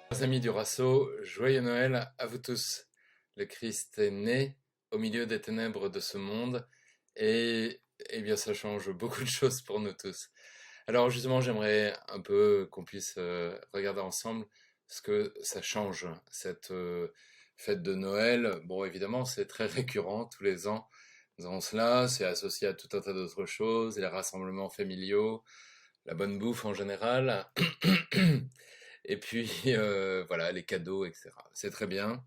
Chers amis du Rasso, joyeux Noël à vous tous. Le Christ est né au milieu des ténèbres de ce monde et, eh bien ça change beaucoup de choses pour nous tous. Alors justement, j'aimerais un peu qu'on puisse regarder ensemble ce que ça change, cette fête de Noël. Bon, évidemment, c'est très récurrent tous les ans. Nous avons cela, c'est associé à tout un tas d'autres choses, les rassemblements familiaux, la bonne bouffe en général. Et puis, voilà, les cadeaux, etc. C'est très bien.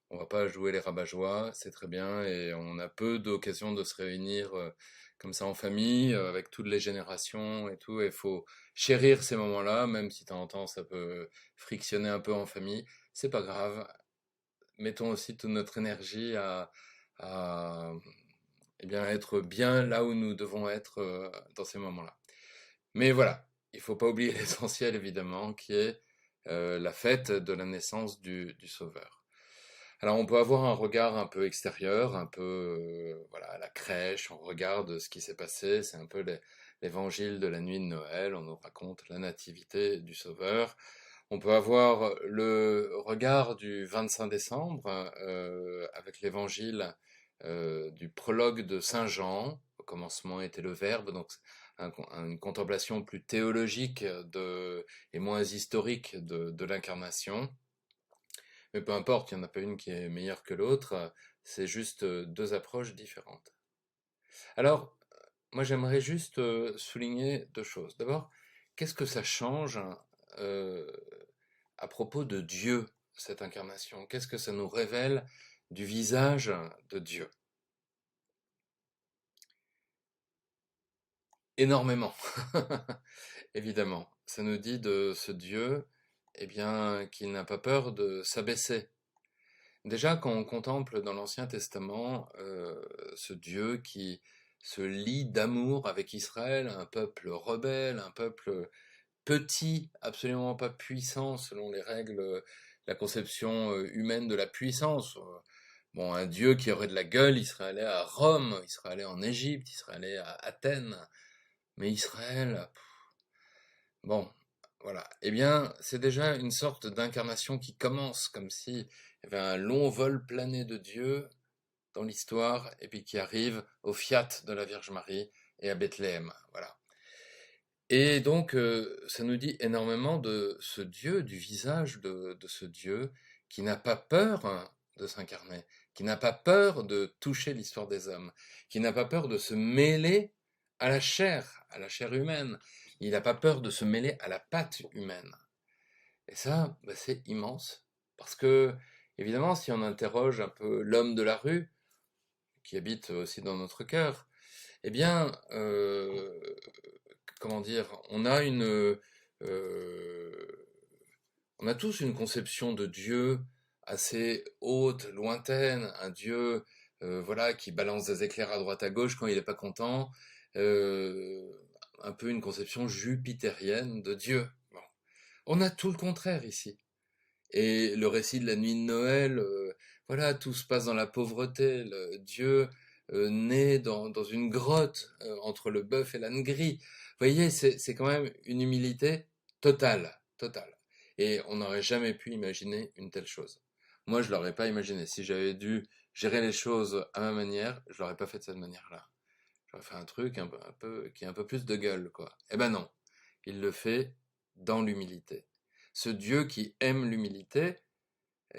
On va pas jouer les rabat-joie, c'est très bien. Et on a peu d'occasions de se réunir comme ça en famille, avec toutes les générations et tout. Et il faut chérir ces moments-là, même si de temps en temps ça peut frictionner un peu en famille. C'est pas grave. Mettons aussi toute notre énergie à eh bien, être bien là où nous devons être dans ces moments-là. Mais voilà, il faut pas oublier l'essentiel évidemment, qui est la fête de la naissance du Sauveur. Alors on peut avoir un regard un peu extérieur, un peu voilà, à la crèche, on regarde ce qui s'est passé, c'est un peu l'évangile de la nuit de Noël, on nous raconte la nativité du Sauveur. On peut avoir le regard du 25 décembre avec l'évangile du prologue de Saint Jean. Au commencement était le Verbe, donc une contemplation plus théologique et moins historique de l'incarnation. Mais peu importe, il n'y en a pas une qui est meilleure que l'autre, c'est juste deux approches différentes. Alors, moi j'aimerais juste souligner deux choses. D'abord, qu'est-ce que ça change euh, à propos de Dieu, cette incarnation? Qu'est-ce que ça nous révèle du visage de Dieu? Énormément, évidemment. Ça nous dit de ce Dieu, eh bien, qu'il n'a pas peur de s'abaisser. Déjà, quand on contemple dans l'Ancien Testament ce Dieu qui se lie d'amour avec Israël, un peuple rebelle, un peuple petit, absolument pas puissant selon les règles, la conception humaine de la puissance. Bon, un Dieu qui aurait de la gueule, il serait allé à Rome, il serait allé en Égypte, il serait allé à Athènes. Mais Israël, bon, voilà. Eh bien, c'est déjà une sorte d'incarnation qui commence, comme si il y avait un long vol plané de Dieu dans l'histoire, et puis qui arrive au fiat de la Vierge Marie et à Bethléem. Voilà. Et donc, ça nous dit énormément de ce Dieu, du visage de ce Dieu, qui n'a pas peur hein, de s'incarner, qui n'a pas peur de toucher l'histoire des hommes, qui n'a pas peur de se mêler à la chair humaine. Il n'a pas peur de se mêler à la pâte humaine. Et ça, bah, c'est immense. Parce que, évidemment, si on interroge un peu l'homme de la rue, qui habite aussi dans notre cœur, eh bien, comment dire, on a tous une conception de Dieu assez haute, lointaine, un Dieu, voilà, qui balance des éclairs à droite à gauche quand il n'est pas content, euh, un peu une conception jupitérienne de Dieu. Bon. On a tout le contraire ici. Et le récit de la nuit de Noël, voilà, tout se passe dans la pauvreté. Dieu né dans une grotte entre le bœuf et l'âne gris. Vous voyez, c'est quand même une humilité totale, totale. Et on n'aurait jamais pu imaginer une telle chose. Moi, je l'aurais pas imaginé. Si j'avais dû gérer les choses à ma manière, je l'aurais pas fait de cette manière-là. J'aurais fait un truc qui a un peu plus de gueule, quoi. Eh ben non, il le fait dans l'humilité. Ce Dieu qui aime l'humilité,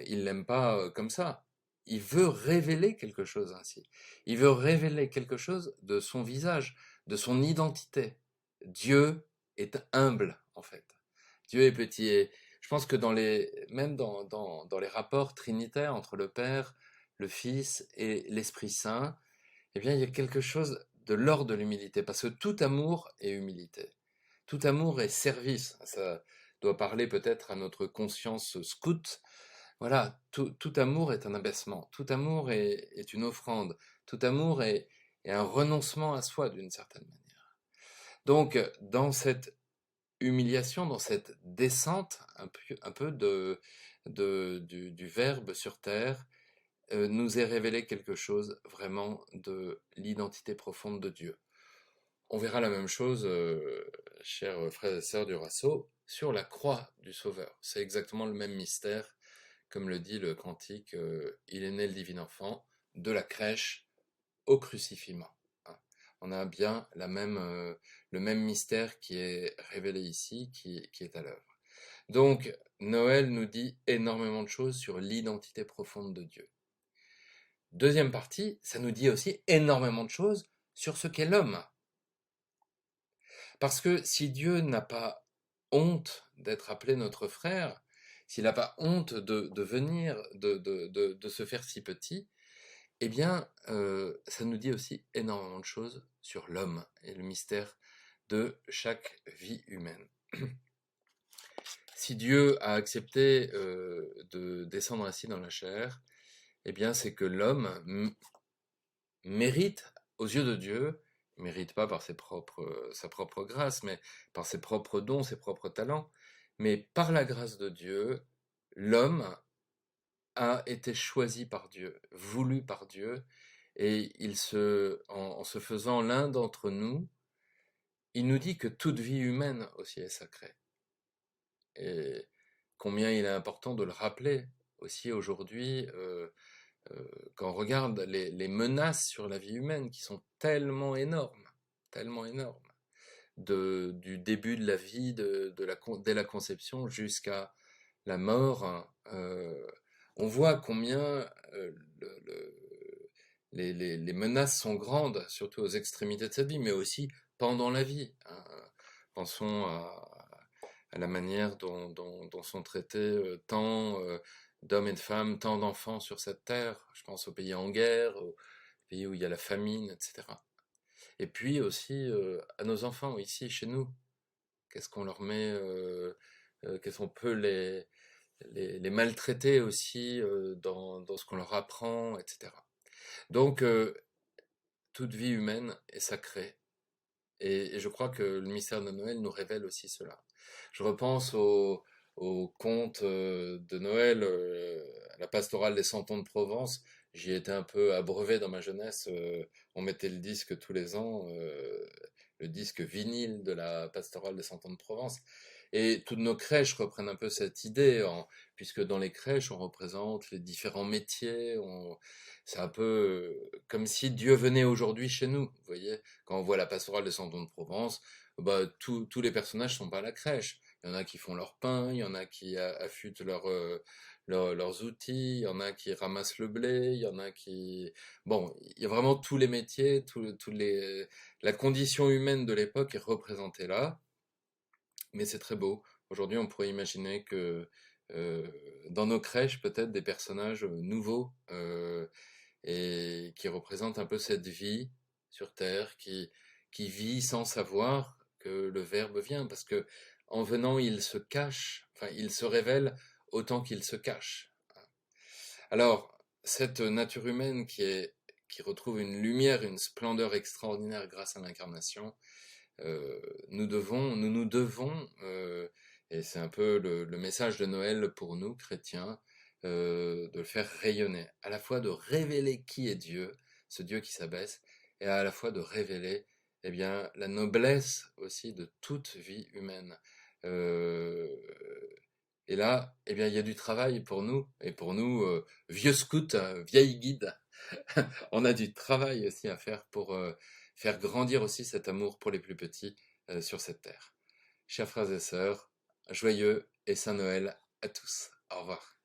il l'aime pas comme ça. Il veut révéler quelque chose ainsi. Il veut révéler quelque chose de son visage, de son identité. Dieu est humble, en fait. Dieu est petit. Et je pense que même dans les rapports trinitaires entre le Père, le Fils et l'Esprit Saint, eh bien, il y a quelque chose de l'ordre de l'humilité, parce que tout amour est humilité. Tout amour est service. Ça doit parler peut-être à notre conscience scout. Voilà, tout amour est un abaissement, tout amour est une offrande, tout amour est un renoncement à soi d'une certaine manière. Donc, dans cette humiliation, dans cette descente un peu du Verbe sur terre, nous est révélé quelque chose vraiment de l'identité profonde de Dieu. On verra la même chose, chers frères et sœurs du Rasso, sur la croix du Sauveur. C'est exactement le même mystère, comme le dit le cantique, il est né le divin enfant, de la crèche au crucifixion. Hein. On a bien le même mystère qui est révélé ici, qui est à l'œuvre. Donc, Noël nous dit énormément de choses sur l'identité profonde de Dieu. Deuxième partie, ça nous dit aussi énormément de choses sur ce qu'est l'homme. Parce que si Dieu n'a pas honte d'être appelé notre frère, s'il n'a pas honte de venir, de se faire si petit, eh bien, ça nous dit aussi énormément de choses sur l'homme et le mystère de chaque vie humaine. Si Dieu a accepté de descendre ainsi dans la chair, eh bien, c'est que l'homme mérite, aux yeux de Dieu, mérite pas par sa propre grâce, mais par ses propres dons, ses propres talents, mais par la grâce de Dieu, l'homme a été choisi par Dieu, voulu par Dieu, et en se faisant l'un d'entre nous, il nous dit que toute vie humaine aussi est sacrée. Et combien il est important de le rappeler aussi aujourd'hui, quand on regarde les menaces sur la vie humaine qui sont tellement énormes, du début de la vie, dès la conception jusqu'à la mort, hein, on voit combien le- le- les menaces sont grandes, surtout aux extrémités de cette vie, mais aussi pendant la vie. Hein. Pensons à la manière dont sont traités tant d'hommes et de femmes, tant d'enfants sur cette terre. Je pense aux pays en guerre, aux pays où il y a la famine, etc. Et puis aussi à nos enfants ici, chez nous. Qu'est-ce qu'on leur met, qu'est-ce qu'on peut les maltraiter aussi dans ce qu'on leur apprend, etc. Donc, toute vie humaine est sacrée. Et je crois que le mystère de Noël nous révèle aussi cela. Je repense au conte de Noël, à la pastorale des Cent Ans de Provence. J'y étais un peu abreuvé dans ma jeunesse. On mettait le disque tous les ans, le disque vinyle de la pastorale des Cent Ans de Provence. Et toutes nos crèches reprennent un peu cette idée, puisque dans les crèches, on représente les différents métiers. C'est un peu comme si Dieu venait aujourd'hui chez nous, vous voyez. Quand on voit la pastorale des Cent Ans de Provence, bah, tous les personnages sont pas à la crèche. Il y en a qui font leur pain, il y en a qui affûtent leurs outils, il y en a qui ramassent le blé, il y en a qui... Bon, il y a vraiment tous les métiers, la condition humaine de l'époque est représentée là, mais c'est très beau. Aujourd'hui, on pourrait imaginer que euh, dans nos crèches, peut-être des personnages nouveaux et qui représentent un peu cette vie sur Terre, qui vit sans savoir que le Verbe vient, parce que en venant, il se cache, enfin, il se révèle autant qu'il se cache. Alors, cette nature humaine qui retrouve une lumière, une splendeur extraordinaire grâce à l'incarnation, nous devons, et c'est un peu le message de Noël pour nous, chrétiens, de le faire rayonner, à la fois de révéler qui est Dieu, ce Dieu qui s'abaisse, et à la fois de révéler eh bien, la noblesse aussi de toute vie humaine. Euh, et là, eh bien, il y a du travail pour nous, et pour nous, vieux scouts, vieilles guides, on a du travail aussi à faire pour faire grandir aussi cet amour pour les plus petits sur cette terre. Chers frères et sœurs, joyeux et Saint Noël à tous. Au revoir.